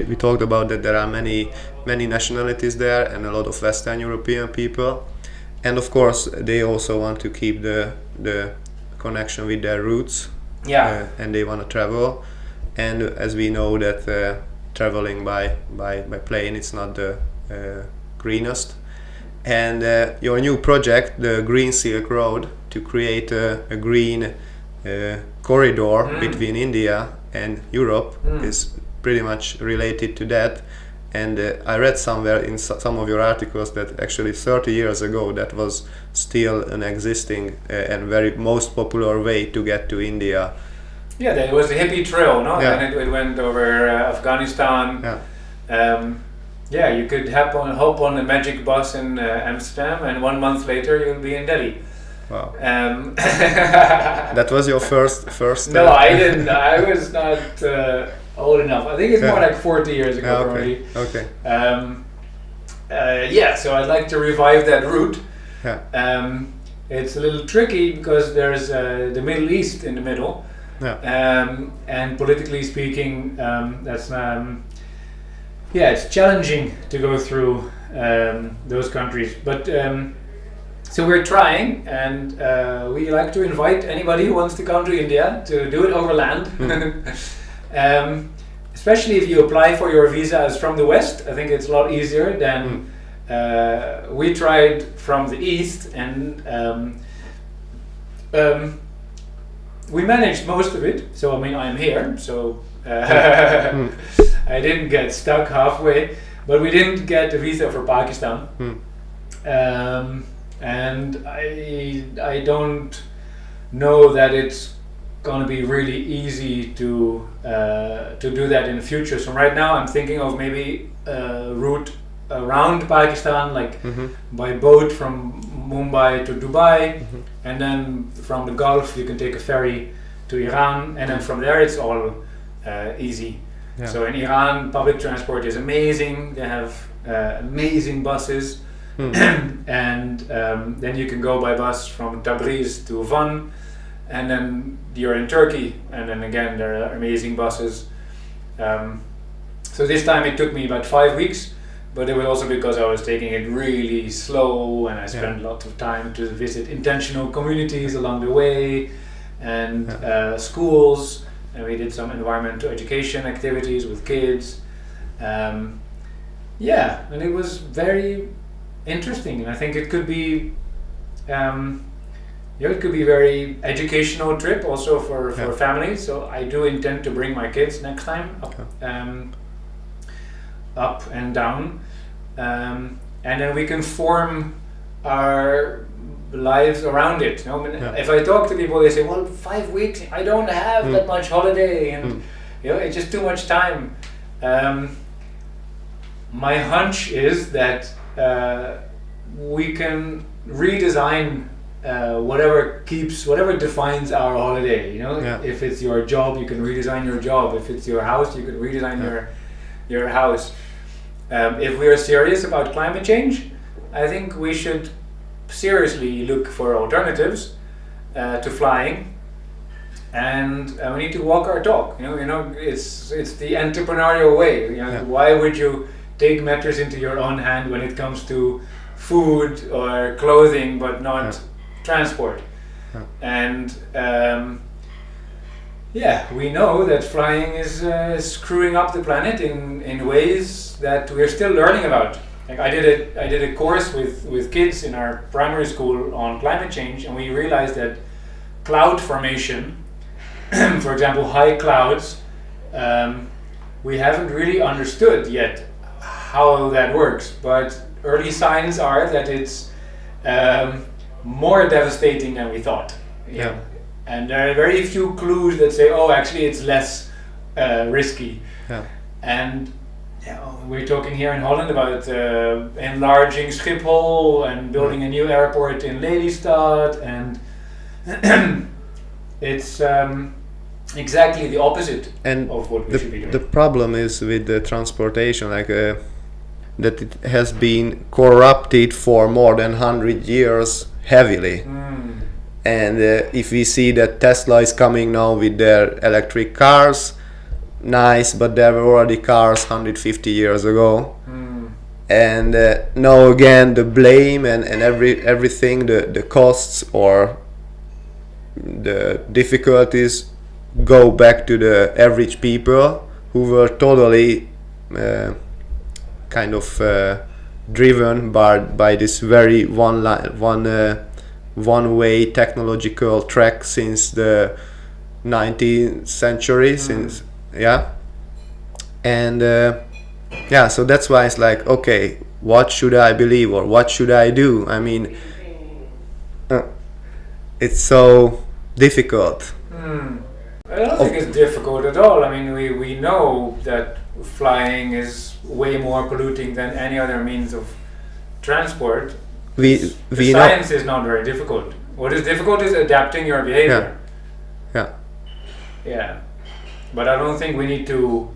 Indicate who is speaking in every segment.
Speaker 1: We talked about that there are many nationalities there and a lot of Western European people, and of course they also want to keep the connection with their roots. And they want to travel, and as we know that traveling by plane, it's not the greenest. And your new project, the Green Silk Road, to create a green corridor between India and Europe, is pretty much related to that. And I read somewhere in some of your articles that actually 30 years ago that was still an existing and very most popular way to get to India.
Speaker 2: Yeah, there was the hippie trail, no? Yeah. And it went over Afghanistan. Yeah. You could hop on a magic bus in Amsterdam, and 1 month later you'll be in Delhi.
Speaker 1: Wow. That was your first.
Speaker 2: No, I didn't. I was not old enough. I think it's more like 40 years ago already.
Speaker 1: Okay.
Speaker 2: So I'd like to revive that route.
Speaker 1: Yeah.
Speaker 2: It's a little tricky because there's the Middle East in the middle.
Speaker 1: Yeah.
Speaker 2: And politically speaking, that's it's challenging to go through those countries. But so we're trying, and we like to invite anybody who wants to come to India to do it over land. Especially if you apply for your visa as from the West, I think it's a lot easier than we tried from the East, and we managed most of it. So I mean, I'm here, so I didn't get stuck halfway, but we didn't get a visa for Pakistan. And I don't know that it's going to be really easy to do that in the future. So right now I'm thinking of maybe a route around Pakistan, like by boat from Mumbai to Dubai, and then from the Gulf you can take a ferry to Iran, and then from there it's all easy. Yeah. So in Iran, public transport is amazing. They have amazing buses. And then you can go by bus from Tabriz to Van, and then you're in Turkey, and then again there are amazing buses. So this time it took me about 5 weeks, but it was also because I was taking it really slow, and I spent lots of time to visit intentional communities along the way, and schools, and we did some environmental education activities with kids. And it was very interesting, and I think it could be it could be a very educational trip also for families. So I do intend to bring my kids next time up and down, and then we can form our lives around it. You know? If I talk to people, they say, well, 5 weeks, I don't have that much holiday, and it's just too much time. My hunch is that we can redesign whatever defines our holiday. If it's your job, you can redesign your job. If it's your house, you can redesign your house. If we are serious about climate change, I think we should seriously look for alternatives to flying, and we need to walk our talk. It's the entrepreneurial way. Why would you take matters into your own hand when it comes to food or clothing, but not transport? And we know that flying is screwing up the planet in ways that we're still learning about. Like I did a course with kids in our primary school on climate change, and we realized that cloud formation, for example, high clouds, we haven't really understood yet how that works, but early signs are that it's more devastating than we thought. And there are very few clues that say, oh, actually it's less risky. And we're talking here in Holland about enlarging Schiphol and building a new airport in Lelystad, and it's exactly the opposite of what we should be doing.
Speaker 1: The problem is with the transportation, that it has been corrupted for more than 100 years heavily. And if we see that Tesla is coming now with their electric cars, nice, but there were already cars 150 years ago. And now again the blame and everything, the costs or the difficulties go back to the average people who were totally kind of driven by this very one-way technological track since the 19th century. So that's why it's like, okay, what should I believe or what should I do? I mean, it's so difficult.
Speaker 2: I don't think it's difficult at all. I mean, we know that flying is way more polluting than any other means of transport. The science is not very difficult. What is difficult is adapting your behavior. Yeah. But I don't think we need to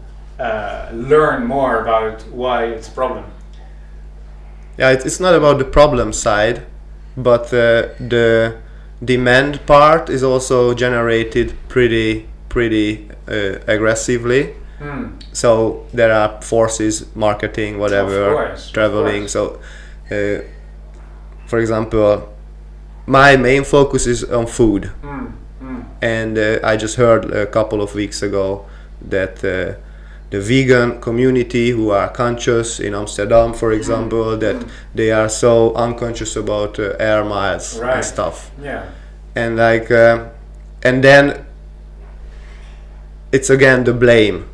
Speaker 2: learn more about why it's a problem.
Speaker 1: Yeah, it's not about the problem side, but the demand part is also generated pretty aggressively. So there are forces, marketing, whatever, traveling. So, for example, my main focus is on food, and I just heard a couple of weeks ago that the vegan community who are conscious in Amsterdam, for example, that they are so unconscious about air miles and stuff. And like, and then it's again the blame.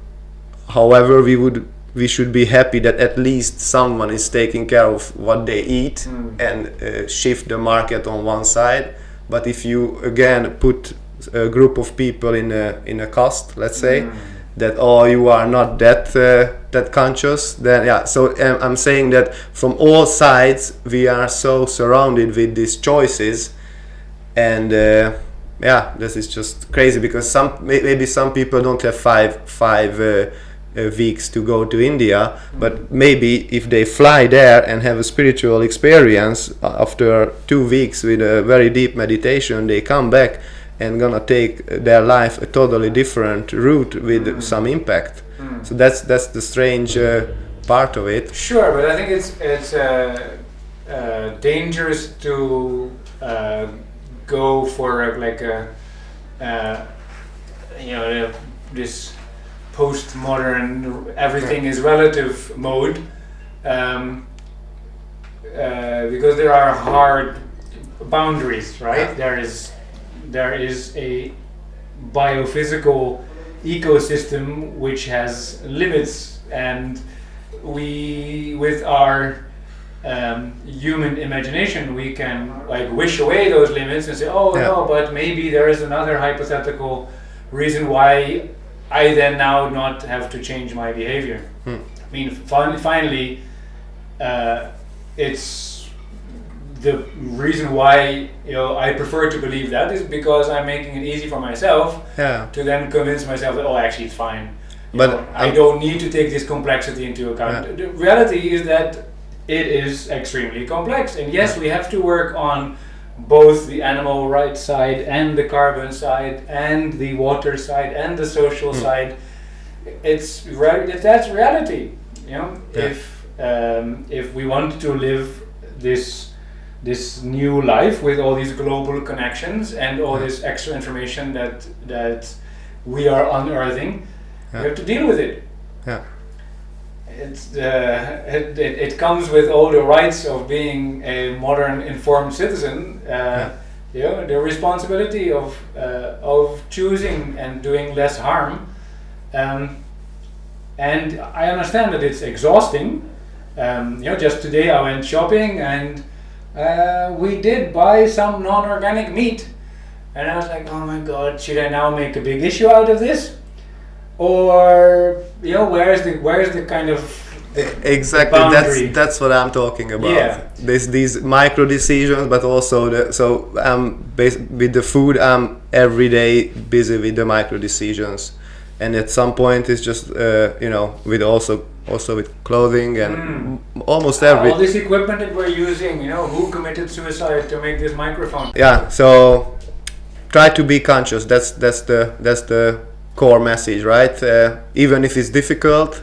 Speaker 1: However, we should be happy that at least someone is taking care of what they eat and shift the market on one side. But if you again put a group of people in a caste, let's say, that you are not that conscious, then so I'm saying that from all sides we are so surrounded with these choices, and this is just crazy, because maybe some people don't have five weeks to go to India, but maybe if they fly there and have a spiritual experience after 2 weeks with a very deep meditation, they come back and gonna take their life a totally different route with some impact. So that's the strange part of it.
Speaker 2: Sure, but I think it's dangerous to go for this postmodern everything is relative mode, because there are hard boundaries, right? There is a biophysical ecosystem which has limits, and we, with our human imagination, we can wish away those limits and say, no, but maybe there is another hypothetical reason why I then now not have to change my behavior. I mean, finally, it's the reason why I prefer to believe that is because I'm making it easy for myself to then convince myself that actually it's fine. But I don't need to take this complexity into account. The reality is that it is extremely complex, and yes, we have to work on both the animal rights side and the carbon side and the water side and the social side. That's reality. If we want to live this new life with all these global connections and all this extra information that we are unearthing, we have to deal with it. It comes with all the rights of being a modern informed citizen, the responsibility of choosing and doing less harm, and I understand that it's exhausting. Just today I went shopping and we did buy some non-organic meat, and I was like, oh my god, should I now make a big issue out of this? Or where's the kind of
Speaker 1: exactly
Speaker 2: boundary?
Speaker 1: That's what I'm talking about. These micro decisions, but also with the food, I'm every day busy with the micro decisions, and at some point it's just with also with clothing and almost
Speaker 2: all this equipment that we're using. Who committed suicide to make this microphone?
Speaker 1: So try to be conscious. That's the core message, right? Even if it's difficult,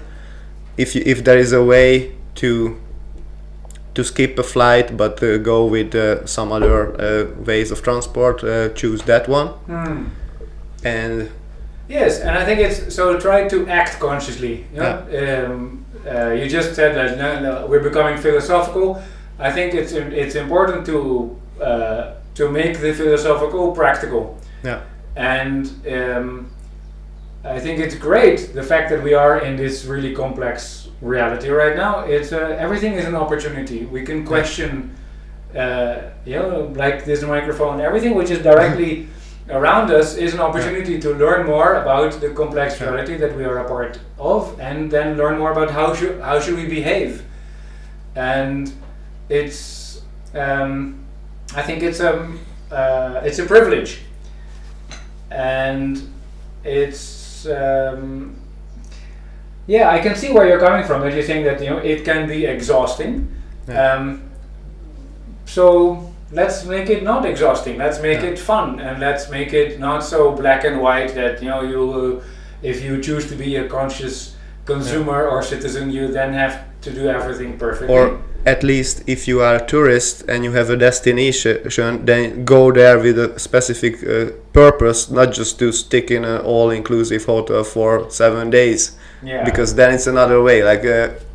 Speaker 1: if there is a way to skip a flight but go with some other ways of transport, choose that one. And
Speaker 2: yes, and I think it's so try to act consciously. You just said that no, we're becoming philosophical. I think it's important to make the philosophical practical.
Speaker 1: Yeah.
Speaker 2: And I think it's great the fact that we are in this really complex reality right now. It's everything is an opportunity. We can question, like this microphone, everything which is directly around us is an opportunity to learn more about the complex reality that we are a part of, and then learn more about how should we behave. And it's I think it's a privilege, and it's I can see where you're coming from. That you're saying that it can be exhausting. So let's make it not exhausting. Let's make it fun, and let's make it not so black and white that you if you choose to be a conscious consumer or citizen, you then have to do everything perfectly.
Speaker 1: Or at least if you are a tourist and you have a destination, then go there with a specific purpose, not just to stick in an all-inclusive hotel for 7 days.
Speaker 2: Yeah.
Speaker 1: Because then it's another way. Like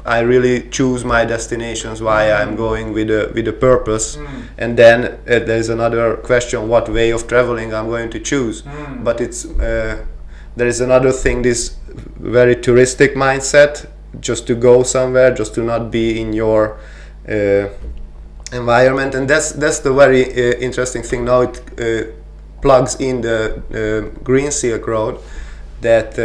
Speaker 1: I really choose my destinations why I'm going with a purpose, and then there's another question: what way of traveling I'm going to choose? But it's there is another thing, this very touristic mindset, just to go somewhere, just to not be in your environment, and that's the very interesting thing. Now it plugs in the Green Silk Road, that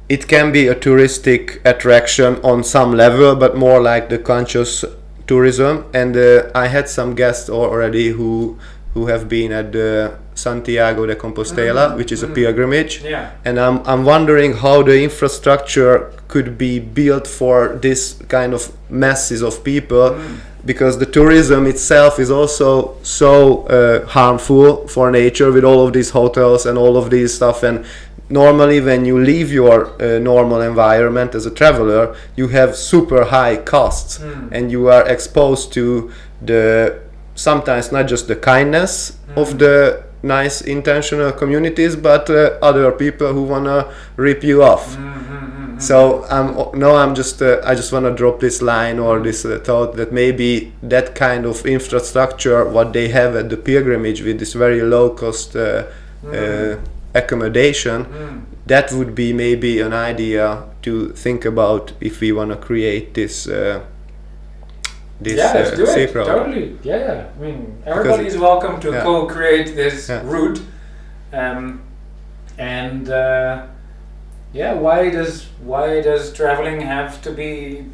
Speaker 1: it can be a touristic attraction on some level, but more like the conscious tourism. And I had some guests already who have been at the Santiago de Compostela, which is a pilgrimage.
Speaker 2: Yeah.
Speaker 1: And I'm wondering how the infrastructure could be built for this kind of masses of people, because the tourism itself is also so harmful for nature, with all of these hotels and all of these stuff. And normally when you leave your normal environment as a traveler, you have super high costs, and you are exposed to the sometimes not just the kindness of the nice intentional communities, but other people who wanna rip you off. So I just wanna drop this line or this thought that maybe that kind of infrastructure, what they have at the pilgrimage with this very low cost accommodation, that would be maybe an idea to think about if we wanna create this.
Speaker 2: Let's do it. Totally. Yeah. I mean, everybody is welcome to co-create this route. Why does traveling have to be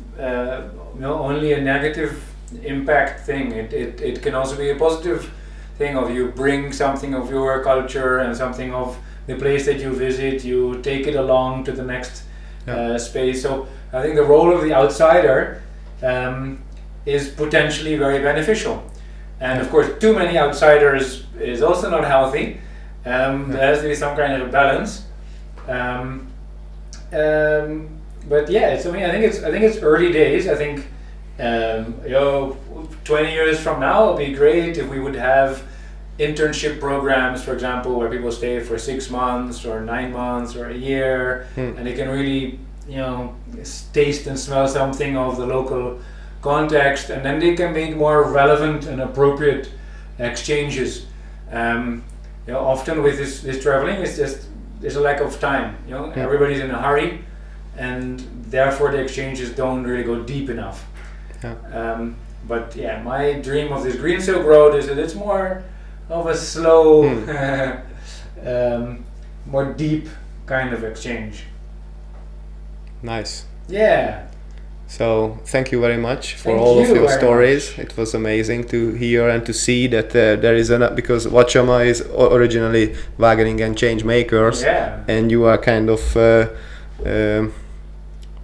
Speaker 2: only a negative impact thing? It can also be a positive thing. Of you bring something of your culture and something of the place that you visit, you take it along to the next space. So I think the role of the outsider is potentially very beneficial, and of course too many outsiders is also not healthy. There has to be some kind of a balance. But yeah, I think it's early days. I think 20 years from now it'd be great if we would have internship programs, for example, where people stay for 6 months or 9 months or a year, and they can really taste and smell something of the local context, and then they can make more relevant and appropriate exchanges. Often with this traveling, it's just there's a lack of time. Everybody's in a hurry, and therefore the exchanges don't really go deep enough. But my dream of this Green Silk Road is that it's more of a slow, more deep kind of exchange.
Speaker 1: Nice.
Speaker 2: Yeah.
Speaker 1: So thank you very much for all of your stories. It was amazing to hear and to see that there is because Wachama is originally Wageningen change makers, and you are kind of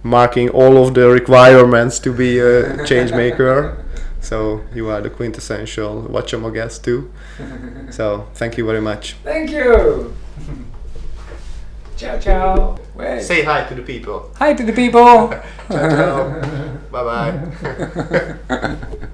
Speaker 1: marking all of the requirements to be a change maker. So you are the quintessential Wachama guest too. So thank you very much.
Speaker 2: Thank you. Ciao, ciao.
Speaker 1: Wait. Say hi to the people.
Speaker 2: Hi to the people.
Speaker 1: Ciao, ciao. Bye bye.